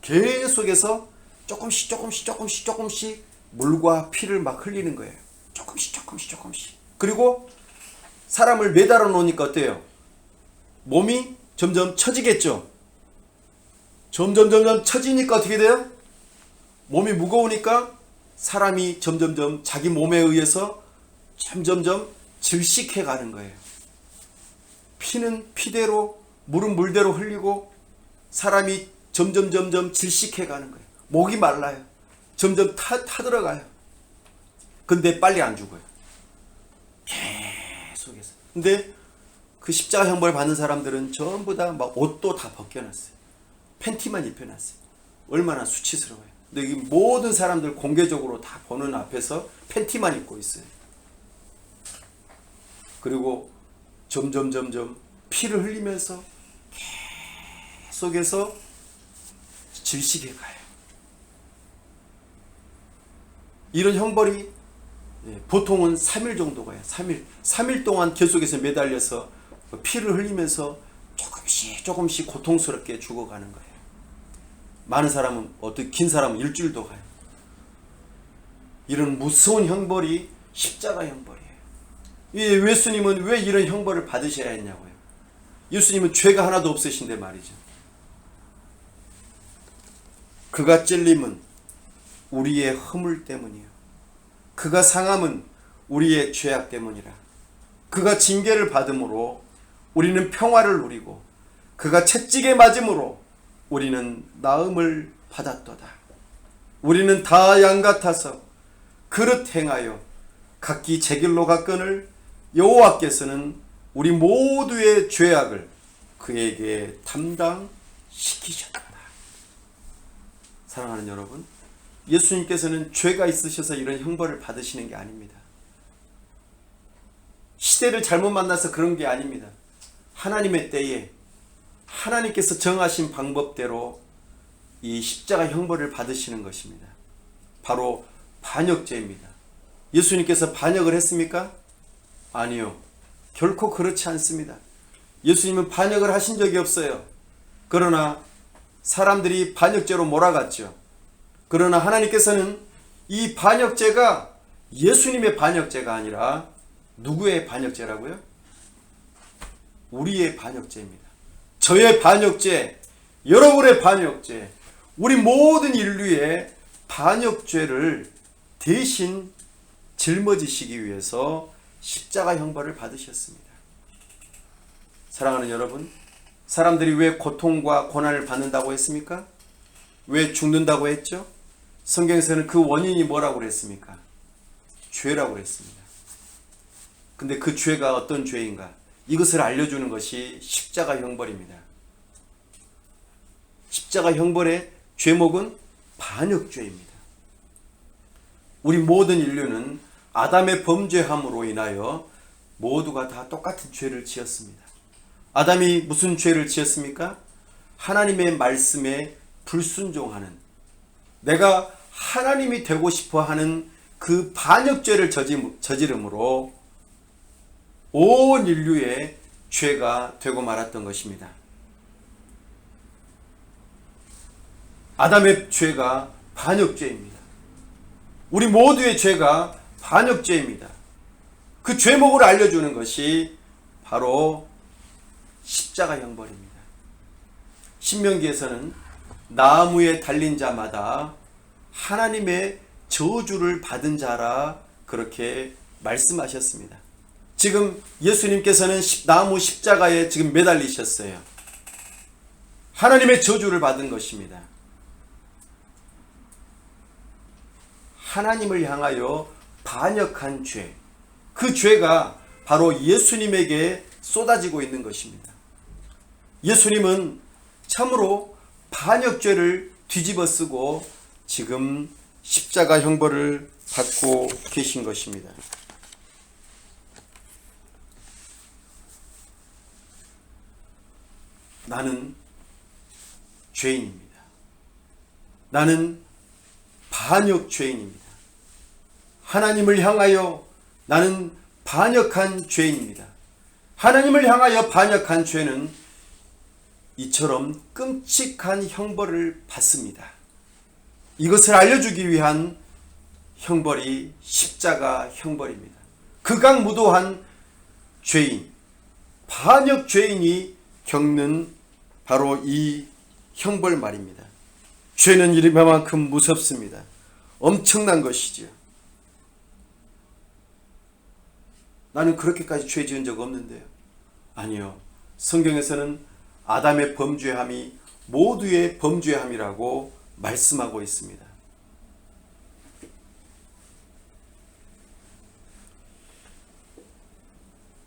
계속해서 조금씩 물과 피를 막 흘리는 거예요. 조금씩. 그리고 사람을 매달아 놓으니까 어때요? 몸이 점점 처지겠죠? 점점 처지니까 어떻게 돼요? 몸이 무거우니까 사람이 점점 자기 몸에 의해서 점점 질식해 가는 거예요. 피는 피대로, 물은 물대로 흘리고 사람이 점점 질식해 가는 거예요. 목이 말라요. 점점 타들어가요. 근데 빨리 안 죽어요. 계속해서. 근데 그 십자가 형벌 받는 사람들은 전부 다 막 옷도 다 벗겨놨어요. 팬티만 입혀놨어요. 얼마나 수치스러워요. 근데 이 모든 사람들 공개적으로 다 보는 앞에서 팬티만 입고 있어요. 그리고 점점 피를 흘리면서 계속해서 질식해 가요. 이런 형벌이 보통은 3일 정도 가요. 3일 동안 계속해서 매달려서 피를 흘리면서 조금씩 고통스럽게 죽어가는 거예요. 많은 사람은, 긴 사람은 일주일도 가요. 이런 무서운 형벌이 십자가 형벌이에요. 예수님은 왜 이런 형벌을 받으셔야 했냐고요. 예수님은 죄가 하나도 없으신데 말이죠. 그가 찔림은 우리의 허물 때문이요. 그가 상함은 우리의 죄악 때문이라. 그가 징계를 받음으로 우리는 평화를 누리고 그가 채찍에 맞음으로 우리는 나음을 받았도다. 우리는 다 양 같아서 그릇 행하여 각기 제 길로 갔거늘 여호와께서는 우리 모두의 죄악을 그에게 담당시키셨다. 사랑하는 여러분, 예수님께서는 죄가 있으셔서 이런 형벌을 받으시는 게 아닙니다. 시대를 잘못 만나서 그런 게 아닙니다. 하나님의 때에 하나님께서 정하신 방법대로 이 십자가 형벌을 받으시는 것입니다. 바로 반역죄입니다. 예수님께서 반역을 했습니까? 아니요. 결코 그렇지 않습니다. 예수님은 반역을 하신 적이 없어요. 그러나 사람들이 반역죄로 몰아갔죠. 그러나 하나님께서는 이 반역죄가 예수님의 반역죄가 아니라 누구의 반역죄라고요? 우리의 반역죄입니다. 저의 반역죄, 여러분의 반역죄, 우리 모든 인류의 반역죄를 대신 짊어지시기 위해서 십자가 형벌을 받으셨습니다. 사랑하는 여러분, 사람들이 왜 고통과 고난을 받는다고 했습니까? 왜 죽는다고 했죠? 성경에서는 그 원인이 뭐라고 그랬습니까? 죄라고 그랬습니다. 근데 그 죄가 어떤 죄인가? 이것을 알려주는 것이 십자가 형벌입니다. 십자가 형벌의 죄목은 반역죄입니다. 우리 모든 인류는 아담의 범죄함으로 인하여 모두가 다 똑같은 죄를 지었습니다. 아담이 무슨 죄를 지었습니까? 하나님의 말씀에 불순종하는, 내가 하나님이 되고 싶어 하는 그 반역죄를 저지름으로 온 인류의 죄가 되고 말았던 것입니다. 아담의 죄가 반역죄입니다. 우리 모두의 죄가 반역죄입니다. 그 죄목을 알려주는 것이 바로 십자가 형벌입니다. 신명기에서는 나무에 달린 자마다 하나님의 저주를 받은 자라 그렇게 말씀하셨습니다. 지금 예수님께서는 나무 십자가에 지금 매달리셨어요. 하나님의 저주를 받은 것입니다. 하나님을 향하여 반역한 죄, 그 죄가 바로 예수님에게 쏟아지고 있는 것입니다. 예수님은 참으로 반역죄를 뒤집어 쓰고 지금 십자가 형벌을 받고 계신 것입니다. 나는 죄인입니다. 나는 반역 죄인입니다. 하나님을 향하여 나는 반역한 죄인입니다. 하나님을 향하여 반역한 죄는 이처럼 끔찍한 형벌을 받습니다. 이것을 알려주기 위한 형벌이 십자가 형벌입니다. 극악무도한 죄인, 반역 죄인이 겪는 바로 이 형벌 말입니다. 죄는 이만큼 무섭습니다. 엄청난 것이죠. 나는 그렇게까지 죄 지은 적 없는데요. 아니요. 성경에서는 아담의 범죄함이 모두의 범죄함이라고 말씀하고 있습니다.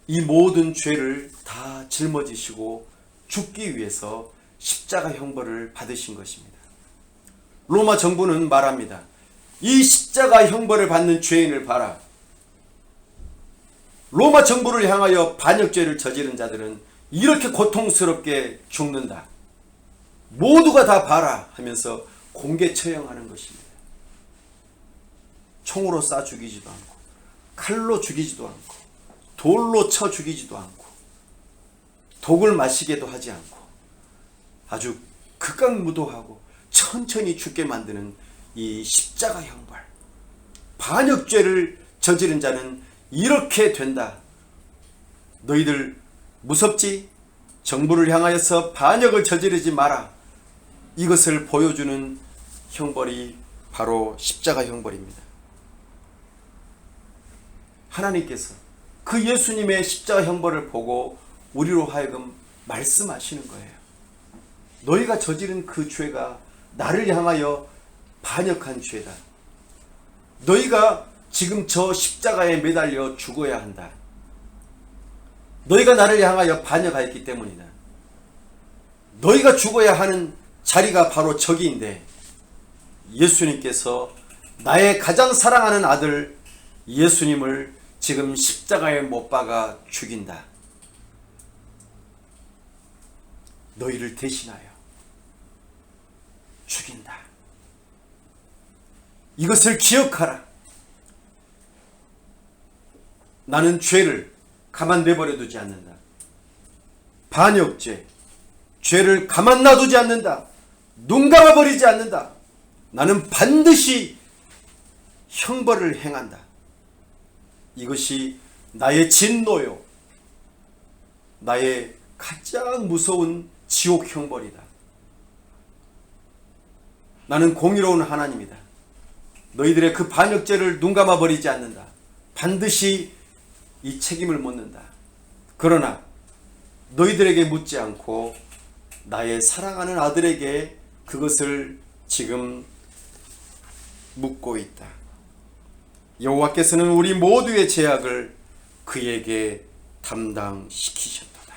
이 모든 죄를 다 짊어지시고 죽기 위해서 십자가 형벌을 받으신 것입니다. 로마 정부는 말합니다. 이 십자가 형벌을 받는 죄인을 봐라. 로마 정부를 향하여 반역죄를 저지른 자들은 이렇게 고통스럽게 죽는다. 모두가 다 봐라 하면서 공개 처형하는 것입니다. 총으로 쏴 죽이지도 않고, 칼로 죽이지도 않고, 돌로 쳐 죽이지도 않고, 독을 마시게도 하지 않고, 아주 극악무도하고 천천히 죽게 만드는 이 십자가 형벌. 반역죄를 저지른 자는 이렇게 된다. 너희들 무섭지? 정부를 향하여서 반역을 저지르지 마라. 이것을 보여주는 형벌이 바로 십자가 형벌입니다. 하나님께서 그 예수님의 십자가 형벌을 보고 우리로 하여금 말씀하시는 거예요. 너희가 저지른 그 죄가 나를 향하여 반역한 죄다. 너희가 지금 저 십자가에 매달려 죽어야 한다. 너희가 나를 향하여 반역하였기 때문이다. 너희가 죽어야 하는 자리가 바로 저기인데 예수님께서 나의 가장 사랑하는 아들 예수님을 지금 십자가에 못 박아 죽인다. 너희를 대신하여 죽인다. 이것을 기억하라. 나는 죄를 가만 내버려 두지 않는다. 반역죄, 죄를 가만 놔두지 않는다. 눈 감아버리지 않는다. 나는 반드시 형벌을 행한다. 이것이 나의 진노요, 나의 가장 무서운 지옥 형벌이다. 나는 공의로운 하나님이다. 너희들의 그 반역죄를 눈 감아버리지 않는다. 반드시 이 책임을 묻는다. 그러나 너희들에게 묻지 않고 나의 사랑하는 아들에게 그것을 지금 묻고 있다. 여호와께서는 우리 모두의 죄악을 그에게 담당시키셨도다.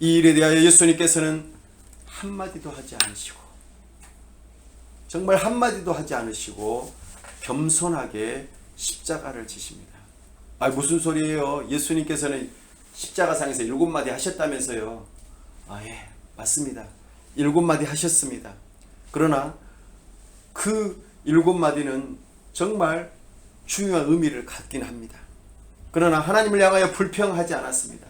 이 일에 대하여 예수님께서는 한마디도 하지 않으시고, 정말 한마디도 하지 않으시고 겸손하게 십자가를 지십니다. 무슨 소리예요? 예수님께서는 십자가상에서 7마디 하셨다면서요. 예, 맞습니다. 7마디 하셨습니다. 그러나 그 7마디는 정말 중요한 의미를 갖긴 합니다. 그러나 하나님을 향하여 불평하지 않았습니다.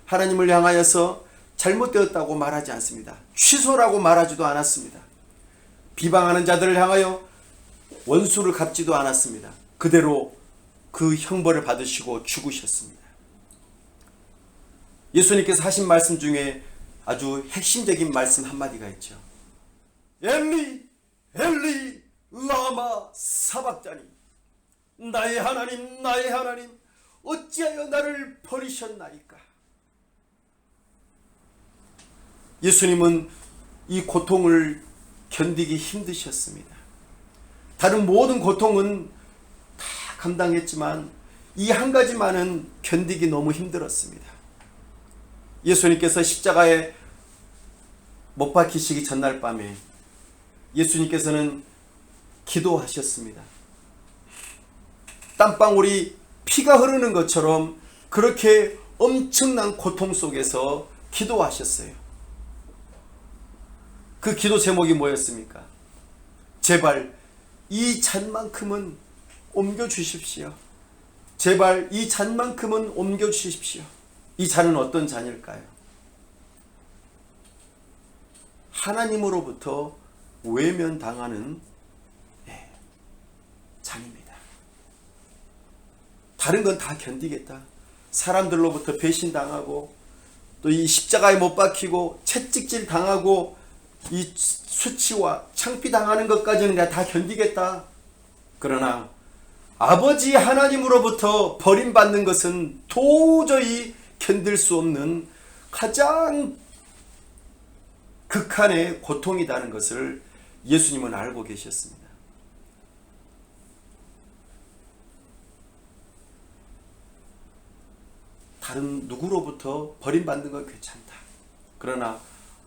하나님을 향하여서 잘못되었다고 말하지 않습니다. 취소라고 말하지도 않았습니다. 비방하는 자들을 향하여 원수를 갚지도 않았습니다. 그대로 그 형벌을 받으시고 죽으셨습니다. 예수님께서 하신 말씀 중에 아주 핵심적인 말씀 한마디가 있죠. 엘리 엘리 라마 사박자니, 나의 하나님 나의 하나님 어찌하여 나를 버리셨나이까. 예수님은 이 고통을 견디기 힘드셨습니다. 다른 모든 고통은 다 감당했지만 이 한 가지만은 견디기 너무 힘들었습니다. 예수님께서 십자가에 못 박히시기 전날 밤에 예수님께서는 기도하셨습니다. 땀방울이 피가 흐르는 것처럼 그렇게 엄청난 고통 속에서 기도하셨어요. 그 기도 제목이 뭐였습니까? 제발 이 잔만큼은 옮겨주십시오. 제발 이 잔만큼은 옮겨주십시오. 이 잔은 어떤 잔일까요? 하나님으로부터 외면당하는 잔입니다. 다른 건 다 견디겠다. 사람들로부터 배신당하고 또 이 십자가에 못 박히고 채찍질 당하고 이 수치와 창피당하는 것까지는 내가 다 견디겠다. 그러나 아버지 하나님으로부터 버림받는 것은 도저히 견딜 수 없는 가장 극한의 고통이라는 것을 예수님은 알고 계셨습니다. 다른 누구로부터 버림받는 건 괜찮다. 그러나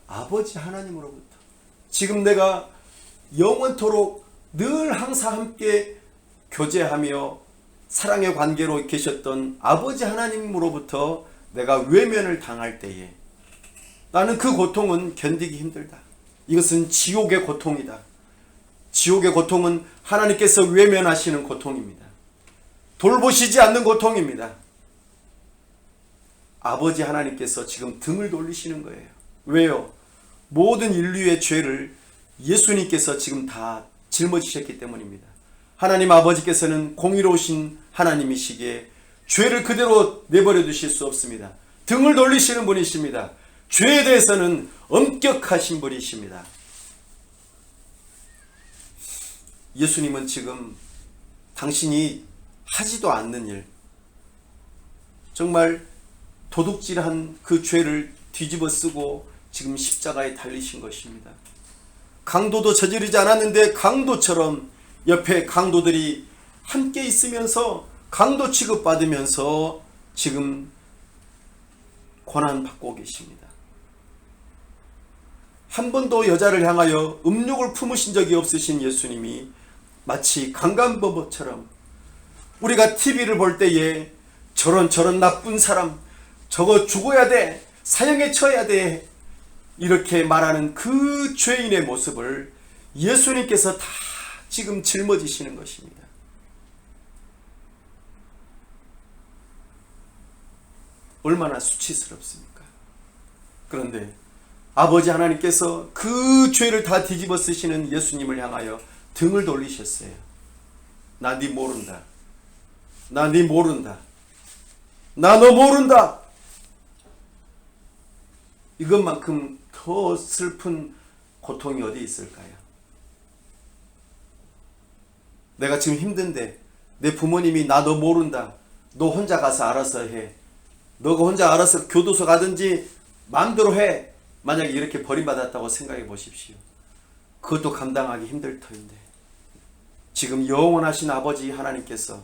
아버지 하나님으로부터, 지금 내가 영원토록 늘 항상 함께 교제하며 사랑의 관계로 계셨던 아버지 하나님으로부터 내가 외면을 당할 때에 나는 그 고통은 견디기 힘들다. 이것은 지옥의 고통이다. 지옥의 고통은 하나님께서 외면하시는 고통입니다. 돌보시지 않는 고통입니다. 아버지 하나님께서 지금 등을 돌리시는 거예요. 왜요? 모든 인류의 죄를 예수님께서 지금 다 짊어지셨기 때문입니다. 하나님 아버지께서는 공의로우신 하나님이시기에 죄를 그대로 내버려 두실 수 없습니다. 등을 돌리시는 분이십니다. 죄에 대해서는 엄격하신 분이십니다. 예수님은 지금 당신이 하지도 않는 일, 정말 도둑질한 그 죄를 뒤집어 쓰고 지금 십자가에 달리신 것입니다. 강도도 저지르지 않았는데 강도처럼 옆에 강도들이 함께 있으면서 강도 취급받으면서 지금 고난받고 계십니다. 한 번도 여자를 향하여 음욕을 품으신 적이 없으신 예수님이 마치 강간범처럼 우리가 TV를 볼 때에 저런 나쁜 사람, 저거 죽어야 돼, 사형에 처해야 돼, 이렇게 말하는 그 죄인의 모습을 예수님께서 다 지금 짊어지시는 것입니다. 얼마나 수치스럽습니까? 그런데 아버지 하나님께서 그 죄를 다 뒤집어 쓰시는 예수님을 향하여 등을 돌리셨어요. 나 네 모른다. 나 네 모른다. 나 너 모른다. 이것만큼 더 슬픈 고통이 어디 있을까요? 내가 지금 힘든데 내 부모님이 나 너 모른다. 너 혼자 가서 알아서 해. 너가 혼자 알아서 교도소 가든지 마음대로 해. 만약에 이렇게 버림받았다고 생각해 보십시오. 그것도 감당하기 힘들 터인데 지금 영원하신 아버지 하나님께서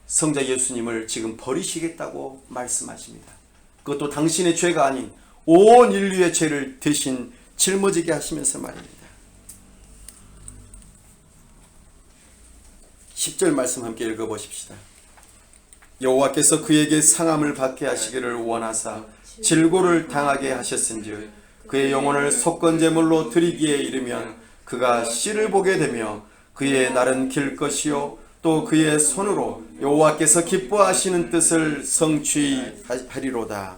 성자 예수님을 지금 버리시겠다고 말씀하십니다. 그것도 당신의 죄가 아닌 온 인류의 죄를 대신 짊어지게 하시면서 말입니다. 10절 말씀 함께 읽어보십시다. 여호와께서 그에게 상함을 받게 하시기를 원하사 질고를 당하게 하셨은즉 그의 영혼을 속건제물로 드리기에 이르면 그가 씨를 보게 되며 그의 날은 길 것이요 또 그의 손으로 여호와께서 기뻐하시는 뜻을 성취하리로다.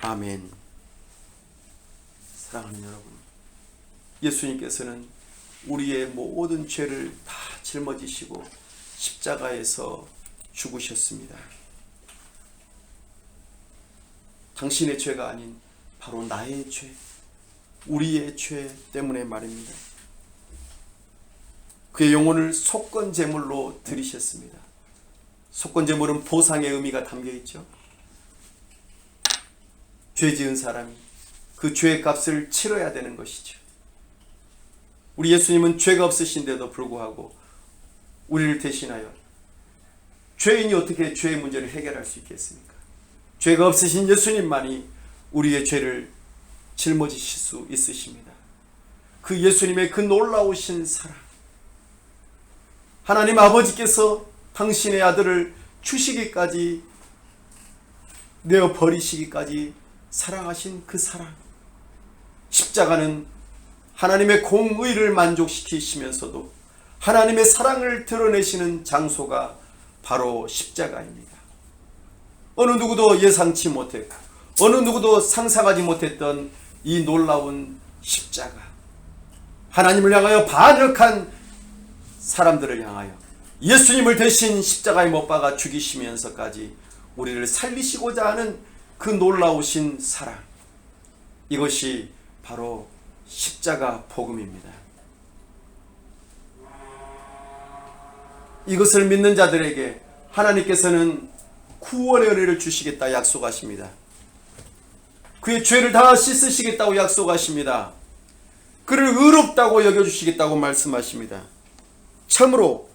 아멘. 사랑하는 여러분, 예수님께서는 우리의 모든 죄를 다 짊어지시고 십자가에서 죽으셨습니다. 당신의 죄가 아닌 바로 나의 죄, 우리의 죄 때문에 말입니다. 그의 영혼을 속건제물로 드리셨습니다. 속건제물은 보상의 의미가 담겨 있죠. 죄 지은 사람이 그 죄의 값을 치러야 되는 것이죠. 우리 예수님은 죄가 없으신데도 불구하고 우리를 대신하여 죄인이 어떻게 죄의 문제를 해결할 수 있겠습니까? 죄가 없으신 예수님만이 우리의 죄를 짊어지실 수 있으십니다. 그 예수님의 그 놀라우신 사랑, 하나님 아버지께서 당신의 아들을 주시기까지 내어 버리시기까지 사랑하신 그 사랑, 십자가는 하나님의 공의를 만족시키시면서도 하나님의 사랑을 드러내시는 장소가 바로 십자가입니다. 어느 누구도 예상치 못했고 어느 누구도 상상하지 못했던 이 놀라운 십자가, 하나님을 향하여 반역한 사람들을 향하여 예수님을 대신 십자가에 못 박아 죽이시면서까지 우리를 살리시고자 하는 그 놀라우신 사랑, 이것이 바로 십자가 복음입니다. 이것을 믿는 자들에게 하나님께서는 구원의 은혜를 주시겠다 약속하십니다. 그의 죄를 다 씻으시겠다고 약속하십니다. 그를 의롭다고 여겨주시겠다고 말씀하십니다. 참으로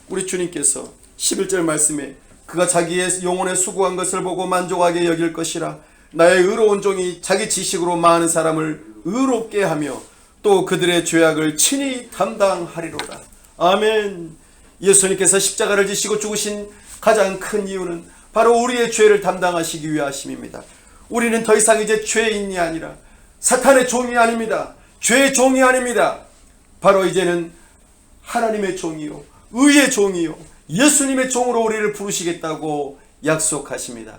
우리 주님께서 11절 말씀에 그가 자기의 영혼에 수고한 것을 보고 만족하게 여길 것이라. 나의 의로운 종이 자기 지식으로 많은 사람을 의롭게 하며 또 그들의 죄악을 친히 담당하리로다. 아멘. 예수님께서 십자가를 지시고 죽으신 가장 큰 이유는 바로 우리의 죄를 담당하시기 위하심입니다. 우리는 더 이상 이제 죄인이 아니라 사탄의 종이 아닙니다. 죄의 종이 아닙니다. 바로 이제는 하나님의 종이요, 의의 종이요, 예수님의 종으로 우리를 부르시겠다고 약속하십니다.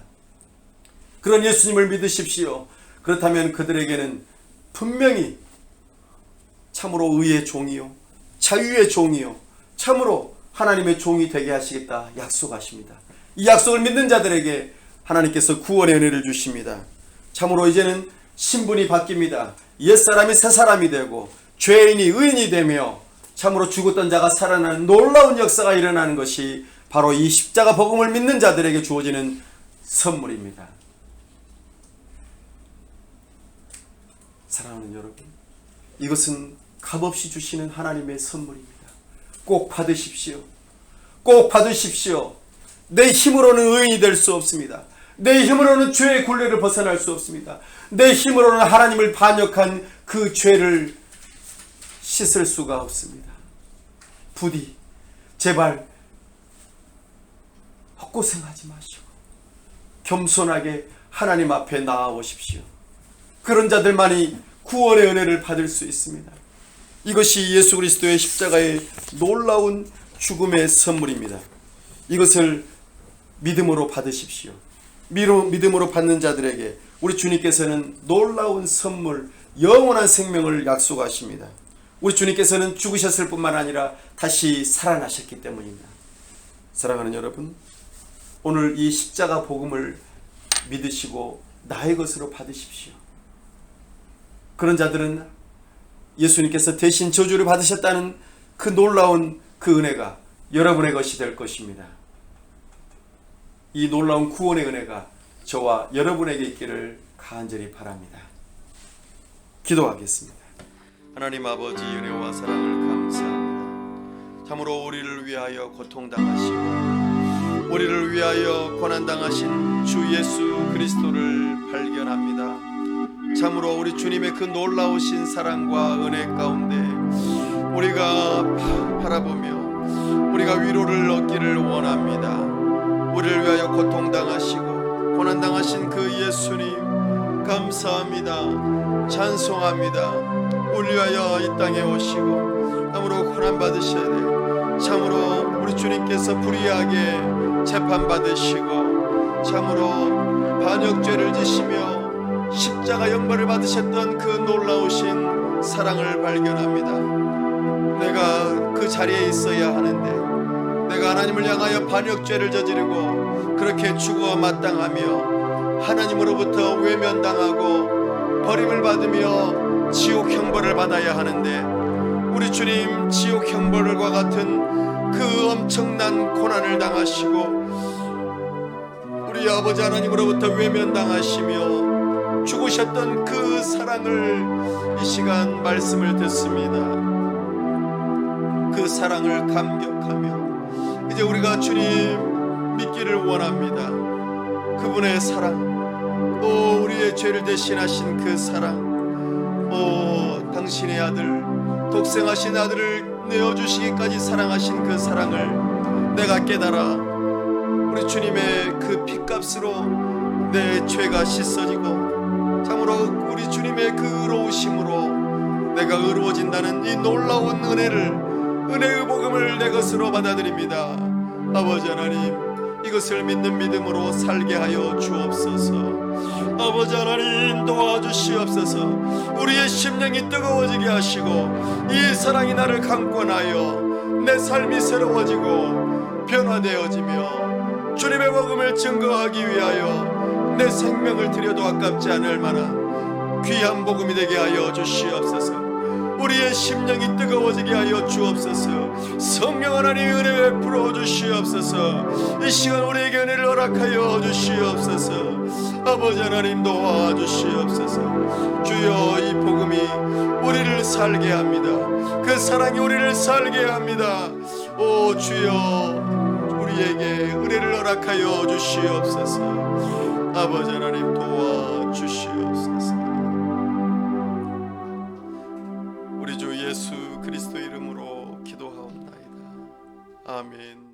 그런 예수님을 믿으십시오. 그렇다면 그들에게는 분명히 참으로 의의 종이요, 자유의 종이요, 참으로 하나님의 종이 되게 하시겠다 약속하십니다. 이 약속을 믿는 자들에게 하나님께서 구원의 은혜를 주십니다. 참으로 이제는 신분이 바뀝니다. 옛사람이 새사람이 되고 죄인이 의인이 되며 참으로 죽었던 자가 살아나는 놀라운 역사가 일어나는 것이 바로 이 십자가 복음을 믿는 자들에게 주어지는 선물입니다. 사랑하는 여러분, 이것은 값없이 주시는 하나님의 선물입니다. 꼭 받으십시오. 꼭 받으십시오. 내 힘으로는 의인이 될 수 없습니다. 내 힘으로는 죄의 굴레를 벗어날 수 없습니다. 내 힘으로는 하나님을 반역한 그 죄를 씻을 수가 없습니다. 부디 제발 헛고생하지 마시고 겸손하게 하나님 앞에 나아오십시오. 그런 자들만이 구원의 은혜를 받을 수 있습니다. 이것이 예수 그리스도의 십자가의 놀라운 죽음의 선물입니다. 이것을 믿음으로 받으십시오. 믿음으로 받는 자들에게 우리 주님께서는 놀라운 선물, 영원한 생명을 약속하십니다. 우리 주님께서는 죽으셨을 뿐만 아니라 다시 살아나셨기 때문입니다. 사랑하는 여러분, 오늘 이 십자가 복음을 믿으시고 나의 것으로 받으십시오. 그런 자들은 예수님께서 대신 저주를 받으셨다는 그 놀라운 그 은혜가 여러분의 것이 될 것입니다. 이 놀라운 구원의 은혜가 저와 여러분에게 있기를 간절히 바랍니다. 기도하겠습니다. 하나님 아버지, 은혜와 사랑을 감사합니다. 참으로 우리를 위하여 고통당하시고 우리를 위하여 고난당하신 주 예수 그리스도를 발견합니다. 참으로 우리 주님의 그 놀라우신 사랑과 은혜 가운데 우리가 바라보며 우리가 위로를 얻기를 원합니다. 우리를 위하여 고통당하시고 고난당하신 그 예수님 감사합니다. 찬송합니다. 우리 위하여 이 땅에 오시고 참으로 고난받으셔야 돼요. 참으로 우리 주님께서 불의하게 재판받으시고 참으로 반역죄를 지시며 십자가 형벌을 받으셨던 그 놀라우신 사랑을 발견합니다. 내가 그 자리에 있어야 하는데 내가 하나님을 향하여 반역죄를 저지르고 그렇게 죽어 마땅하며 하나님으로부터 외면당하고 버림을 받으며 지옥 형벌을 받아야 하는데 우리 주님 지옥 형벌과 같은 그 엄청난 고난을 당하시고 우리 아버지 하나님으로부터 외면당하시며 죽으셨던 그 사랑을 이 시간 말씀을 듣습니다. 그 사랑을 감격하며 이제 우리가 주님 믿기를 원합니다. 그분의 사랑, 우리의 죄를 대신하신 그 사랑, 당신의 아들, 독생하신 아들을 내어주시기까지 사랑하신 그 사랑을 내가 깨달아 우리 주님의 그 피값으로 내 죄가 씻어지고 참으로 우리 주님의 그 의로우심으로 내가 의로워진다는 이 놀라운 은혜의 복음을 내 것으로 받아들입니다. 아버지 하나님, 이것을 믿는 믿음으로 살게 하여 주옵소서. 아버지 하나님, 도와주시옵소서. 우리의 심령이 뜨거워지게 하시고 이 사랑이 나를 강권하여 내 삶이 새로워지고 변화되어지며 주님의 복음을 증거하기 위하여 내 생명을 드려도 아깝지 않을 만한 귀한 복음이 되게 하여 주시옵소서. 우리의 심령이 뜨거워지게 하여 주옵소서. 성령 하나님 은혜 베풀어 주시옵소서. 이 시간 우리에게 은혜를 허락하여 주시옵소서. 아버지 하나님 도와주시옵소서. 주여, 이 복음이 우리를 살게 합니다. 그 사랑이 우리를 살게 합니다. 오 주여, 우리에게 은혜를 허락하여 주시옵소서. 아버지 하나님 도와주시옵소서. 우리 주 예수 그리스도 이름으로 기도하옵나이다. 아멘.